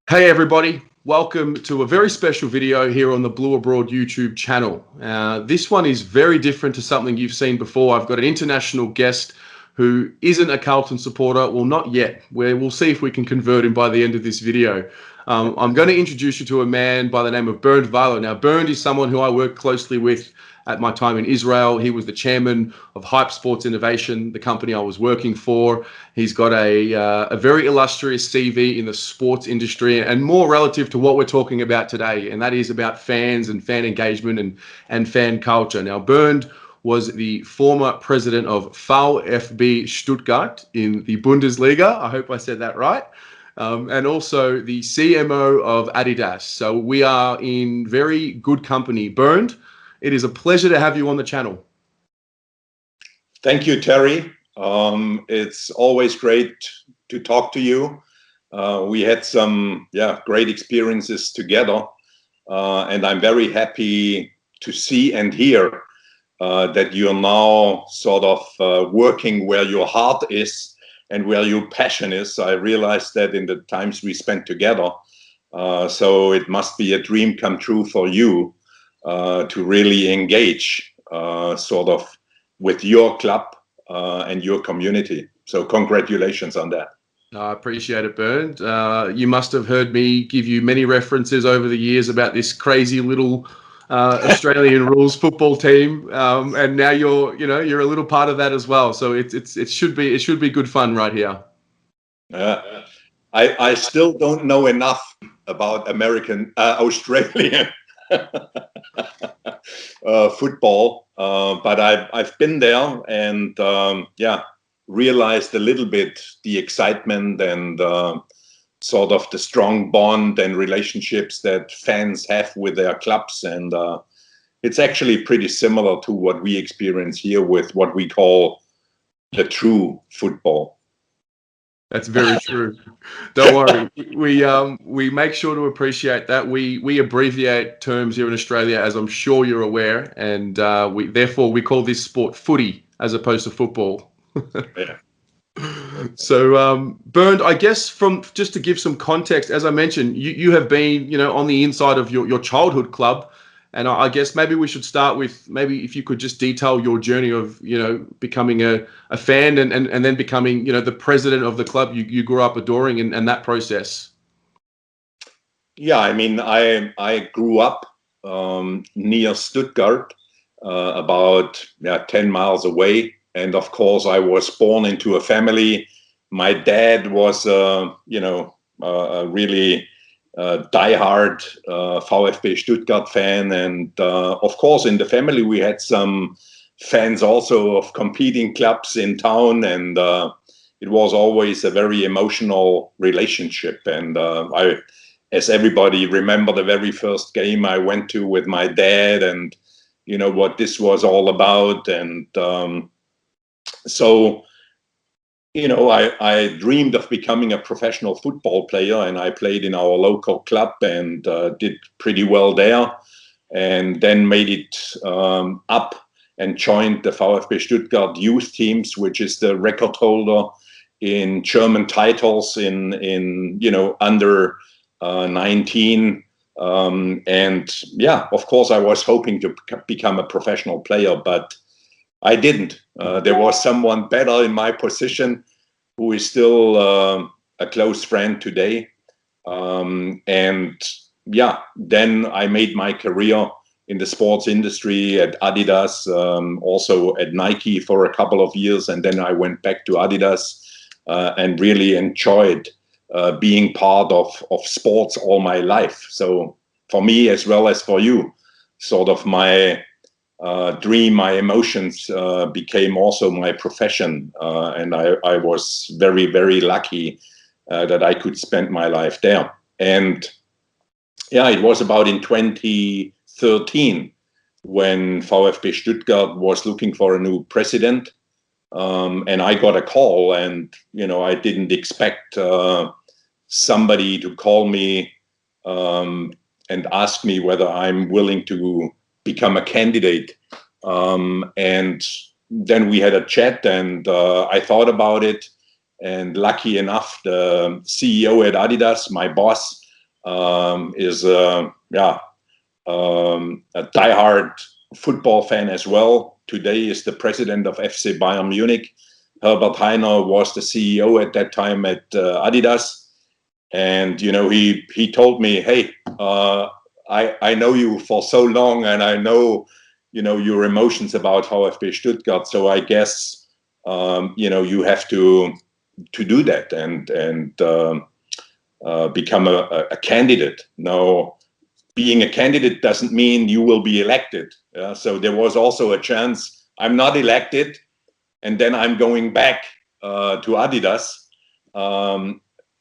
Hey everybody, welcome to a very special video here on the Blue Abroad YouTube channel. This one is very different to something you've seen before. I've got an international guest who isn't a Carlton supporter, well not yet, we'll see if we can convert him by the end of this video. I'm going to introduce you to a man by the name of Bernd Wahler. Now Bernd is someone who I work closely with at my time in Israel. He was the chairman of Hype Sports Innovation, the company I was working for. He's got a very illustrious CV in the sports industry, and more relative to what we're talking about today, and that is about fans and fan engagement and fan culture. Now, Bernd was the former president of VFB Stuttgart in the Bundesliga. I hope I said that right. And also the CMO of Adidas. So we are in very good company. Bernd, it is a pleasure to have you on the channel. Thank you, Terry. It's always great to talk to you. We had some great experiences together, and I'm very happy to see and hear that you're now sort of working where your heart is and where your passion is. I realized that in the times we spent together. So it must be a dream come true for you to really engage sort of with your club and your community. So congratulations on that. I appreciate it, Bernd. You must have heard me give you many references over the years about this crazy little Australian rules football team, and now you're a little part of that as well. So it should be good fun right here. I still don't know enough about Australian football, but I've been there and realized a little bit the excitement and sort of the strong bond and relationships that fans have with their clubs, and it's actually pretty similar to what we experience here with what we call the true football. That's very true. Don't worry. We make sure to appreciate that. We abbreviate terms here in Australia, as I'm sure you're aware, and therefore we call this sport footy as opposed to football. Yeah. So, Bernd, I guess just to give some context, as I mentioned, you have been, on the inside of your childhood club, and I guess maybe we should start with maybe if you could just detail your journey of, becoming a fan and then becoming, the president of the club you grew up adoring and that process. Yeah, I mean, I grew up near Stuttgart, about 10 miles away. And of course, I was born into a family. My dad was, a really diehard VfB Stuttgart fan. And of course, in the family, we had some fans also of competing clubs in town. And it was always a very emotional relationship. And as everybody remember, the very first game I went to with my dad and, what this was all about. And so, I dreamed of becoming a professional football player, and I played in our local club and did pretty well there, and then made it up and joined the VfB Stuttgart youth teams, which is the record holder in German titles in under 19. And of course, I was hoping to become a professional player, but I didn't. There was someone better in my position who is still a close friend today. Then I made my career in the sports industry at Adidas, also at Nike for a couple of years. And then I went back to Adidas and really enjoyed being part of sports all my life. So for me, as well as for you, sort of my dream, my emotions became also my profession. And I was very, very lucky that I could spend my life there. And it was about in 2013 when VfB Stuttgart was looking for a new president. And I got a call, and, I didn't expect somebody to call me and ask me whether I'm willing to become a candidate. And then we had a chat, and I thought about it. And lucky enough, the CEO at Adidas, my boss, is a diehard football fan as well. Today is the president of FC Bayern Munich. Herbert Heiner was the CEO at that time at Adidas. And, he told me, hey, I know you for so long, and I know, your emotions about VfB Stuttgart. So I guess, you have to do that and become a candidate. Now, being a candidate doesn't mean you will be elected. So there was also a chance I'm not elected, and then I'm going back to Adidas.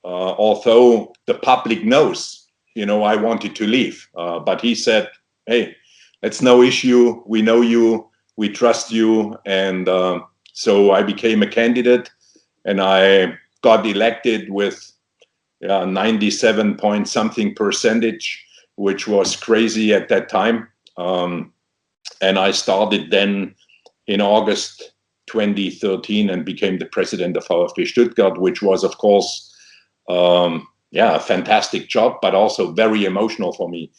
Although the public knows, I wanted to leave. But he said, hey, it's no issue. We know you. We trust you. And so I became a candidate, and I got elected with 97 point something percentage, which was crazy at that time. And I started then in August 2013 and became the president of VfB Stuttgart, which was, of course, a fantastic job, but also very emotional for me.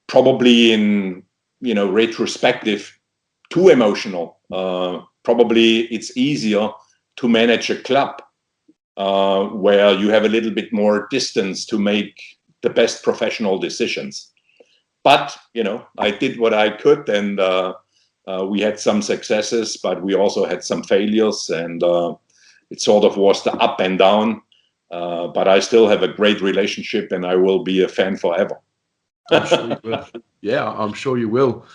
Probably in, retrospective, too emotional. Probably it's easier to manage a club where you have a little bit more distance to make the best professional decisions. But, I did what I could, and we had some successes, but we also had some failures, and it sort of was the up and down. But I still have a great relationship, and I will be a fan forever. I'm sure you will. Yeah, I'm sure you will.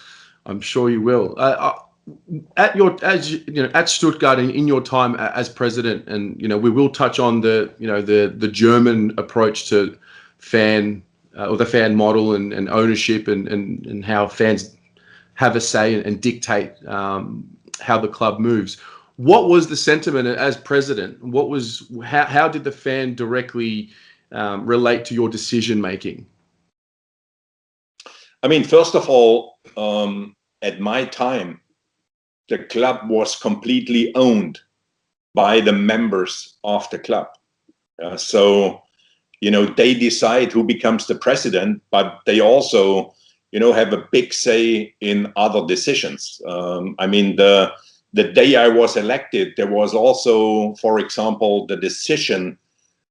I'm sure you will. At Stuttgart, in your time as president, and we will touch on the German approach to fan or the fan model and ownership and how fans have a say and dictate how the club moves. What was the sentiment as president? How did the fan directly relate to your decision making? I mean, first of all, at my time, the club was completely owned by the members of the club. So, they decide who becomes the president, but they also, have a big say in other decisions. I mean, the day I was elected, there was also, for example, the decision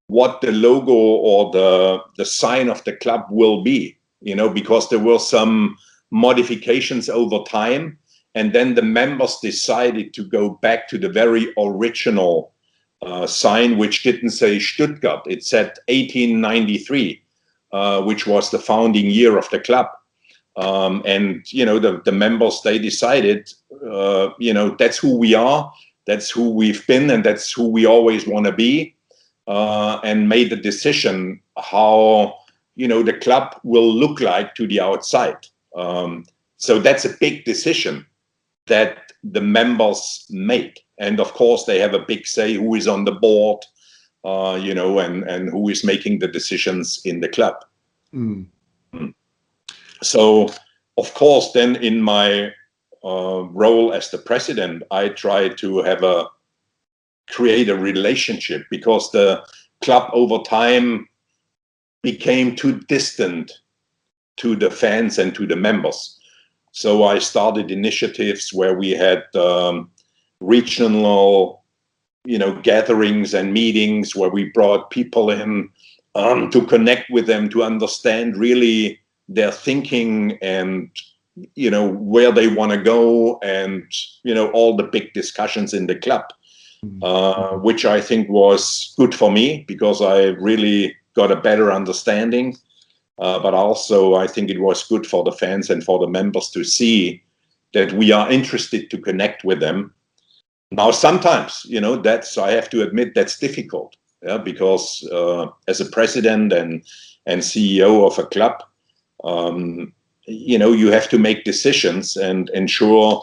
what the logo or the sign of the club will be, because there were some modifications over time. And then the members decided to go back to the very original sign, which didn't say Stuttgart. It said 1893, which was the founding year of the club. And, the members, they decided, that's who we are, that's who we've been, and that's who we always want to be, and made the decision how, the club will look like to the outside. So that's a big decision that the members make. And of course, they have a big say who is on the board, and who is making the decisions in the club. Mm. So, of course, then in my role as the president, I try to create a relationship, because the club over time became too distant to the fans and to the members. So I started initiatives where we had regional, gatherings and meetings where we brought people in to connect with them, to understand really their thinking and, where they want to go, and, all the big discussions in the club, which I think was good for me, because I really got a better understanding. But also, I think it was good for the fans and for the members to see that we are interested to connect with them. Now, sometimes, I have to admit, that's difficult, because as a president and CEO of a club, you have to make decisions and ensure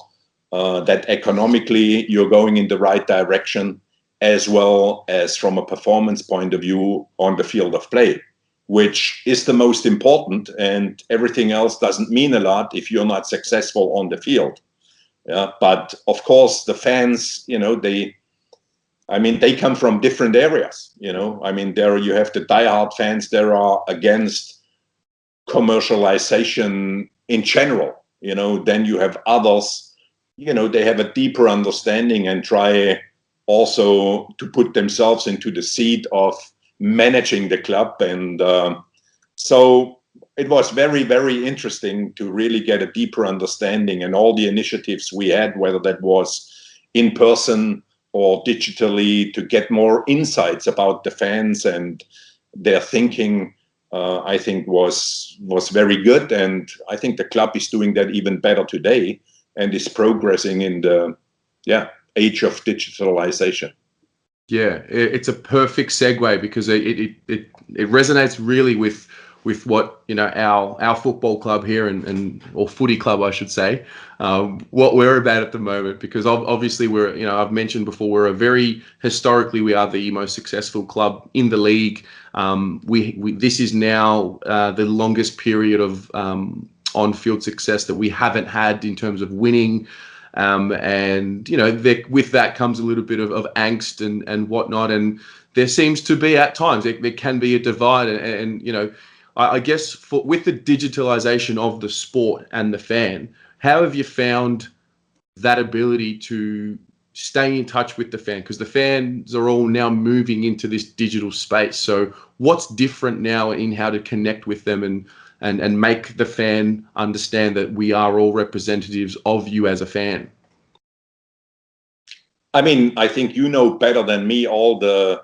that economically you're going in the right direction, as well as from a performance point of view on the field of play, which is the most important, and everything else doesn't mean a lot if you're not successful on the field. But of course, the fans, they come from different areas. There you have the diehard fans that are against commercialization in general. Then you have others, they have a deeper understanding and try also to put themselves into the seat of managing the club. And so it was very, very interesting to really get a deeper understanding, and all the initiatives we had, whether that was in person or digitally, to get more insights about the fans and their thinking, I think was very good. And I think the club is doing that even better today and is progressing in the age of digitalization. Yeah, it's a perfect segue, because it resonates really with what our football club here and or footy club, I should say, what we're about at the moment. Because obviously we're, I've mentioned before, we're a very historically, we are the most successful club in the league. We this is now the longest period of on-field success that we haven't had in terms of winning. And with that comes a little bit of angst and whatnot, and there seems to be at times there can be a divide, and I guess with the digitalization of the sport and the fan, how have you found that ability to stay in touch with the fan? Because the fans are all now moving into this digital space, so what's different now in how to connect with them and make the fan understand that we are all representatives of you as a fan? I mean, I think you know better than me all the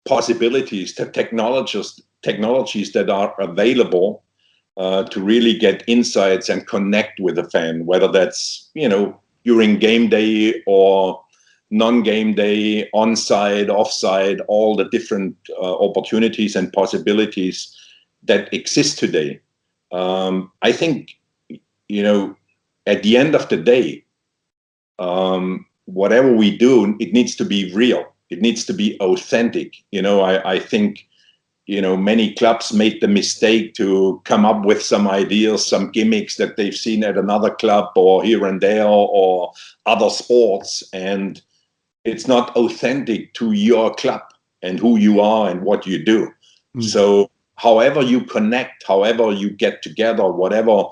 possibilities, the technologies that are available to really get insights and connect with a fan, whether that's, during game day or non-game day, on-site, off-site, all the different opportunities and possibilities that exist today. I think, at the end of the day, whatever we do, it needs to be real. It needs to be authentic. I think, many clubs made the mistake to come up with some ideas, some gimmicks that they've seen at another club or here and there or other sports. And it's not authentic to your club and who you are and what you do. So however you connect, however you get together, whatever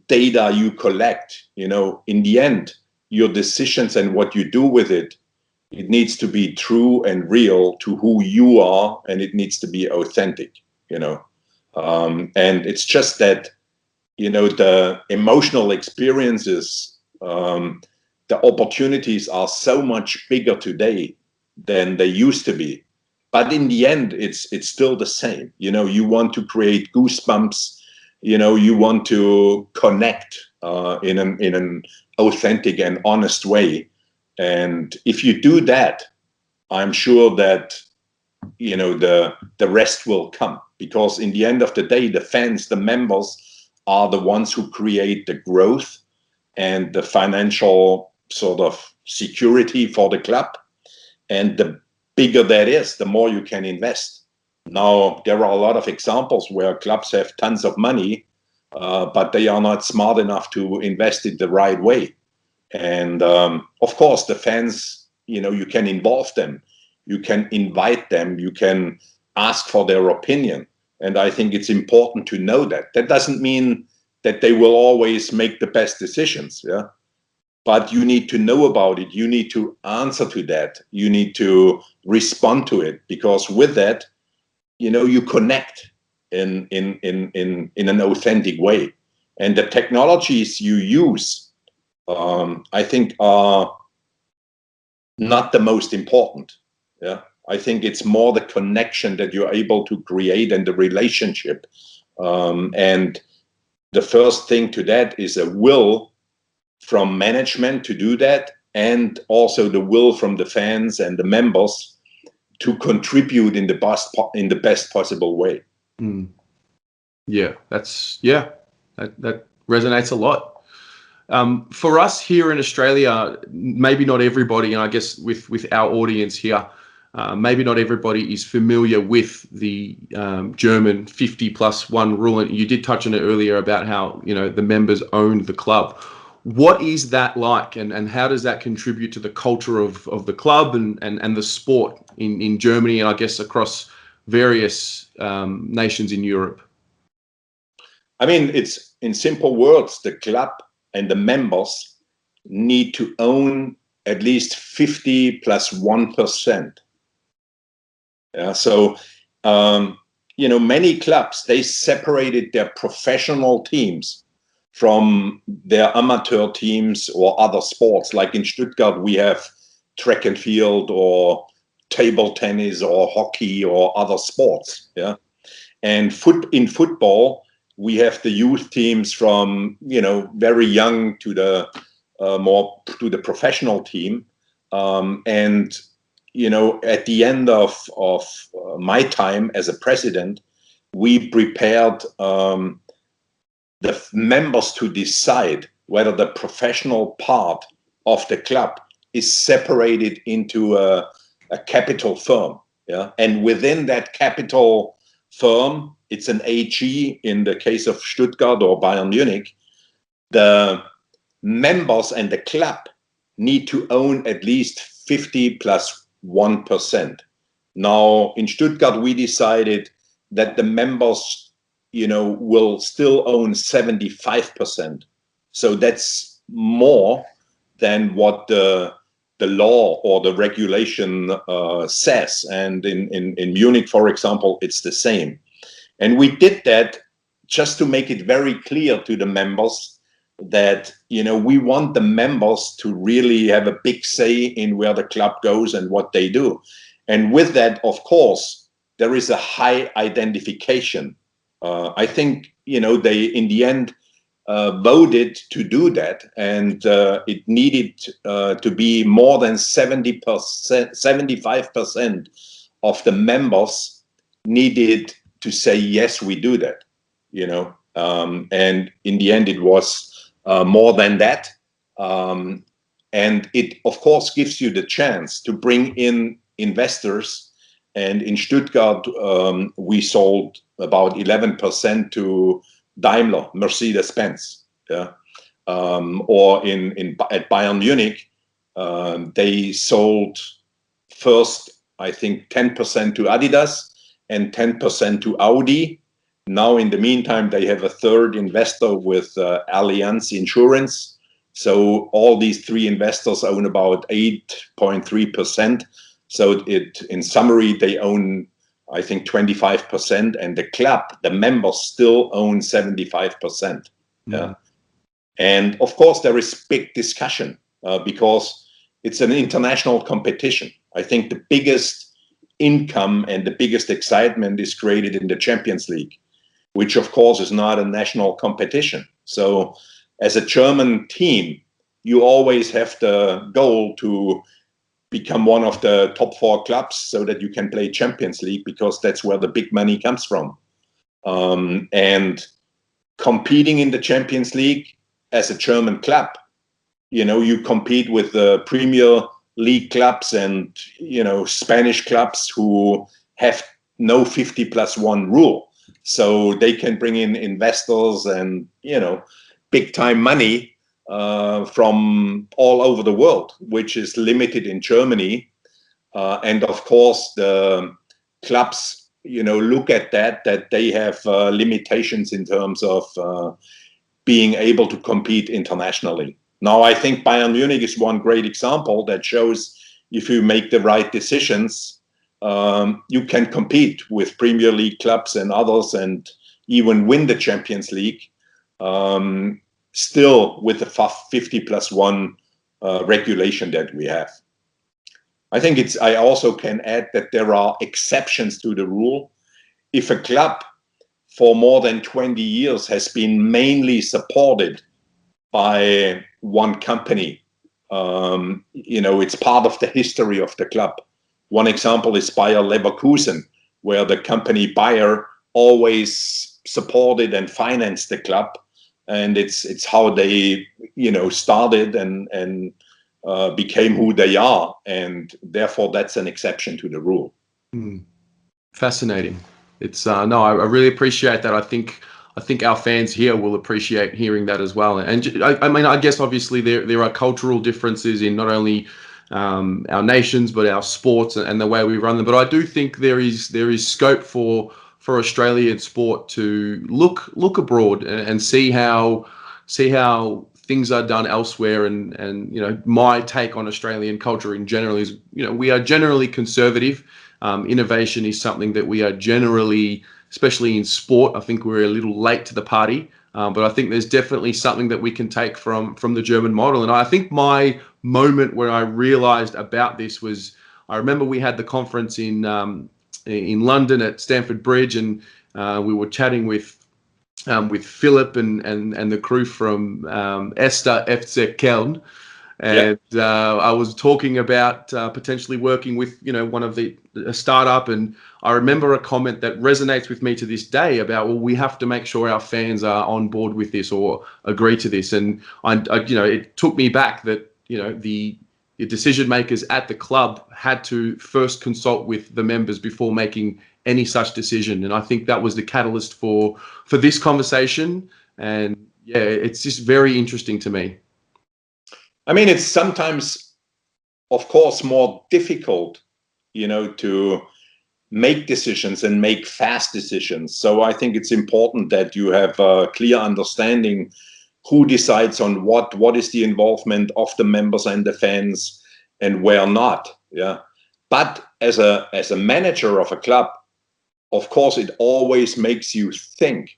data you collect, in the end, your decisions and what you do with it, it needs to be true and real to who you are, and it needs to be authentic, and it's just that, the emotional experiences, the opportunities are so much bigger today than they used to be. But in the end, it's still the same. You want to create goosebumps, you want to connect in an authentic and honest way. And if you do that, I'm sure that, the rest will come, because in the end of the day, the fans, the members are the ones who create the growth and the financial sort of security for the club. And the bigger that is, the more you can invest. Now, there are a lot of examples where clubs have tons of money, but they are not smart enough to invest it the right way. And of course, the fans, you can involve them, you can invite them, you can ask for their opinion. And I think it's important to know that. That doesn't mean that they will always make the best decisions, yeah. But you need to know about it. You need to answer to that. You need to respond to it, because with that, you connect in an authentic way. And the technologies you use, I think, are not the most important. Yeah, I think it's more the connection that you're able to create and the relationship. And the first thing to that is a will from management to do that, and also the will from the fans and the members to contribute in the best possible way. Yeah, that resonates a lot. For us here in Australia, maybe not everybody, and I guess with our audience here, maybe not everybody is familiar with the German 50+1 rule. And you did touch on it earlier about how the members own the club. What is that like, and how does that contribute to the culture of the club and the sport in Germany, and I guess across various nations in Europe? I mean, it's in simple words, the club and the members need to own at least 50 plus 1%. Yeah, so, many clubs, they separated their professional teams from their amateur teams or other sports. Like in Stuttgart, we have track and field or table tennis or hockey or other sports. Yeah. And in football, we have the youth teams from, very young to the more to the professional team. And at the end of my time as a president, we prepared the members to decide whether the professional part of the club is separated into a capital firm. Yeah, and within that capital firm, it's an AG in the case of Stuttgart or Bayern Munich. The members and the club need to own at least 50 plus 1%. Now, in Stuttgart, we decided that the members, will still own 75%. So that's more than what the law or the regulation says. And in Munich, for example, it's the same. And we did that just to make it very clear to the members that, we want the members to really have a big say in where the club goes and what they do. And with that, of course, there is a high identification. I think, they, in the end, voted to do that, and it needed to be more than 70%, 75% of the members needed to say, yes, we do that, and in the end, it was more than that. And it, of course, gives you the chance to bring in investors. And in Stuttgart, we sold about 11% to Daimler, Mercedes-Benz. Yeah? Or at Bayern Munich, they sold first, I think, 10% to Adidas and 10% to Audi. Now, in the meantime, they have a third investor with Allianz Insurance. So all these three investors own about 8.3%. So in summary, they own, I think, 25%, and the club, the members, still own 75%. Yeah. And of course, there is big discussion because it's an international competition. I think the biggest income and the biggest excitement is created in the Champions League, which of course is not a national competition. So as a German team, you always have the goal to become one of the top 4 clubs so that you can play Champions League, because that's where the big money comes from. And competing in the Champions League as a German club, you compete with the Premier League clubs and, Spanish clubs who have no 50 plus 1 rule. So they can bring in investors and, big time money from all over the world, which is limited in Germany. And of course, the clubs, look at that they have limitations in terms of being able to compete internationally. Now, I think Bayern Munich is one great example that shows if you make the right decisions, you can compete with Premier League clubs and others and even win the Champions League. Still with the 50 plus 1 regulation that we have. I think I also can add that there are exceptions to the rule. If a club for more than 20 years has been mainly supported by one company, it's part of the history of the club. One example is Bayer Leverkusen, where the company Bayer always supported and financed the club. And it's how they, started and became who they are. And therefore, that's an exception to the rule. Fascinating. It's no, I really appreciate that. I think our fans here will appreciate hearing that as well. And I guess obviously there are cultural differences in not only our nations but our sports and the way we run them. But I do think there is scope for for Australian sport to look abroad and see how things are done elsewhere. And my take on Australian culture in general is, we are generally conservative. Innovation is something that we are generally, especially in sport, I think we're a little late to the party. But I think there's definitely something that we can take from the German model. And I think my moment where I realized about this was, I remember we had the conference in London at Stamford Bridge, and we were chatting with Philip and the crew from Esta FC Köln. And I was talking about potentially working with, one of a startup. And I remember a comment that resonates with me to this day about, well, we have to make sure our fans are on board with this or agree to this. And it took me back that, the decision makers at the club had to first consult with the members before making any such decision. And I think that was the catalyst for this conversation. And yeah, it's just very interesting to me. I mean, it's sometimes, of course, more difficult, to make decisions and make fast decisions. So I think it's important that you have a clear understanding who decides on what is the involvement of the members and the fans and where not. Yeah. But as a manager of a club, of course, it always makes you think,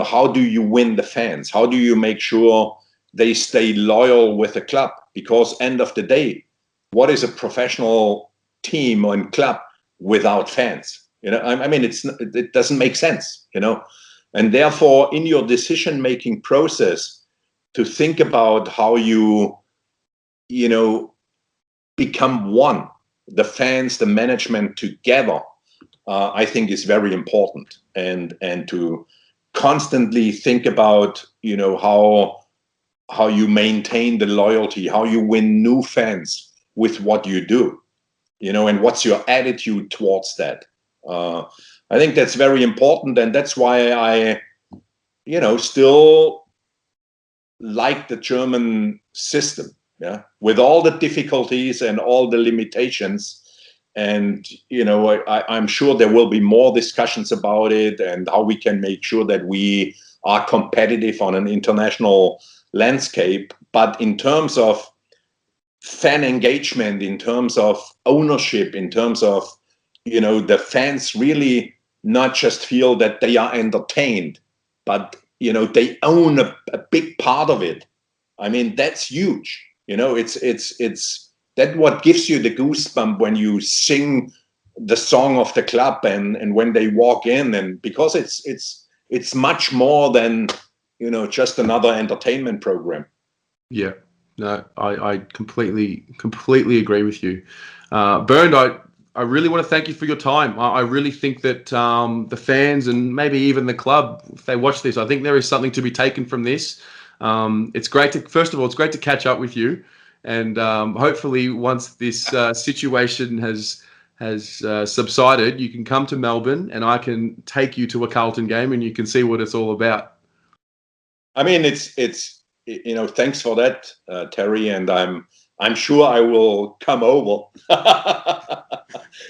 how do you win the fans? How do you make sure they stay loyal with the club? Because end of the day, what is a professional team and club without fans? I mean, it doesn't make sense, and therefore in your decision-making process to think about how you become one, the fans, the management together, I think is very important, and to constantly think about, how you maintain the loyalty, how you win new fans with what you do, and what's your attitude towards that. I think that's very important, and that's why I, still like the German system, with all the difficulties and all the limitations. And, I'm sure there will be more discussions about it and how we can make sure that we are competitive on an international landscape. But in terms of fan engagement, in terms of ownership, in terms of, the fans really not just feel that they are entertained, but, they own a big part of it. I mean, that's huge. It's that what gives you the goosebump when you sing the song of the club and when they walk in, and because it's much more than, just another entertainment program. Yeah, no, I completely agree with you. Bernd, I really want to thank you for your time. I really think that the fans and maybe even the club, if they watch this, I think there is something to be taken from this. It's great to catch up with you. And hopefully once this situation has subsided, you can come to Melbourne and I can take you to a Carlton game and you can see what it's all about. I mean, it's thanks for that, Terry, and I'm sure I will come over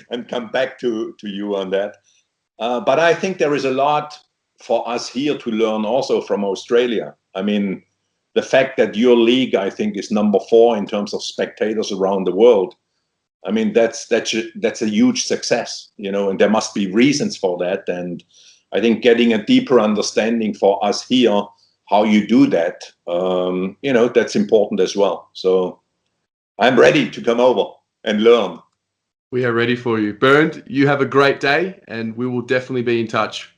and come back to you on that. But I think there is a lot for us here to learn also from Australia. I mean, the fact that your league, I think, is number 4 in terms of spectators around the world. I mean, that's a huge success, and there must be reasons for that. And I think getting a deeper understanding for us here, how you do that, that's important as well. So I'm ready to come over and learn. We are ready for you. Bernd, you have a great day and we will definitely be in touch.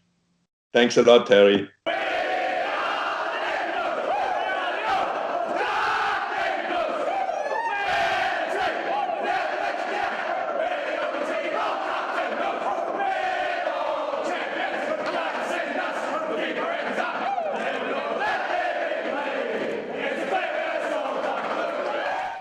Thanks a lot, Terry.